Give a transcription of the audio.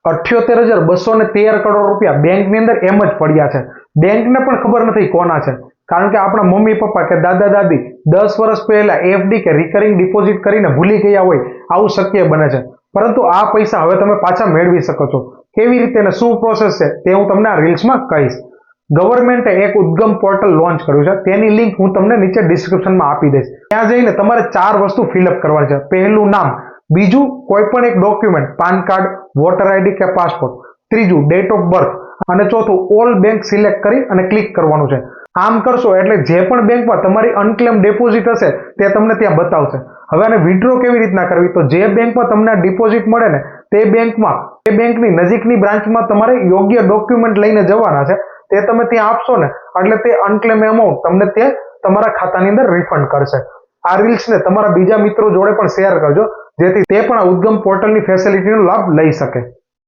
78,213 કરોડ રૂપિયા બેંકની અંદર એમ જ પડ્યા છે. બેંકને પણ ખબર નથી કોના છે, કારણ કે આપણા મમ્મી પપ્પા કે દાદા દાદી 10 વર્ષ પહેલા એફડી કે રિકરિંગ ડિપોઝિટ કરીને ભૂલી ગયા હોય, આવું શક્ય બને છે. પરંતુ આ પૈસા હવે તમે પાછા મેળવી શકો છો. કેવી રીતે અને શું પ્રોસેસ છે તે હું તમને આ રીલ્સમાં કહીશ. ગવર્મેન્ટે એક ઉદ્ગમ પોર્ટલ લોન્ચ કર્યું છે, તેની લિંક હું તમને નીચે ડિસ્ક્રિપ્શનમાં આપી દઈશ. ત્યાં જઈને તમારે 4 વસ્તુ ફિલઅપ કરવાની છે. પહેલું નામ, બીજું કોઈ પણ એક document, PAN card, voter ID કે પાસપોર્ટ, ત્રીજું ડેટ ઓફ બર્થ અને ચોથું ઓલ બેંક સિલેક્ટ કરી અને ક્લિક કરવાનું છે. આમ કરશો એટલે જે પણ બેંકમાં તમારી અનક્લેમ ડિપોઝિટ હશે તે તમને ત્યાં બતાવશે. હવે આને વિથડ્રો કેવી રીતના કરવી, તો જે બેંકમાં તમને ડિપોઝિટ મળે ને તે બેંકની નજીકની બ્રાન્ચમાં તમારે યોગ્ય ડોક્યુમેન્ટ લઈને જવાના છે. તે તમે ત્યાં આપશો ને એટલે તે અનક્લેમ એમાઉન્ટ તમને તે તમારા ખાતાની અંદર રિફંડ કરશે. આ રીલ્સને તમારા બીજા મિત્રો જોડે પણ શેર કરજો, જેથી તે પણ આ ઉદ્ગમ પોર્ટલની ફેસિલિટીનો લાભ લઈ શકે.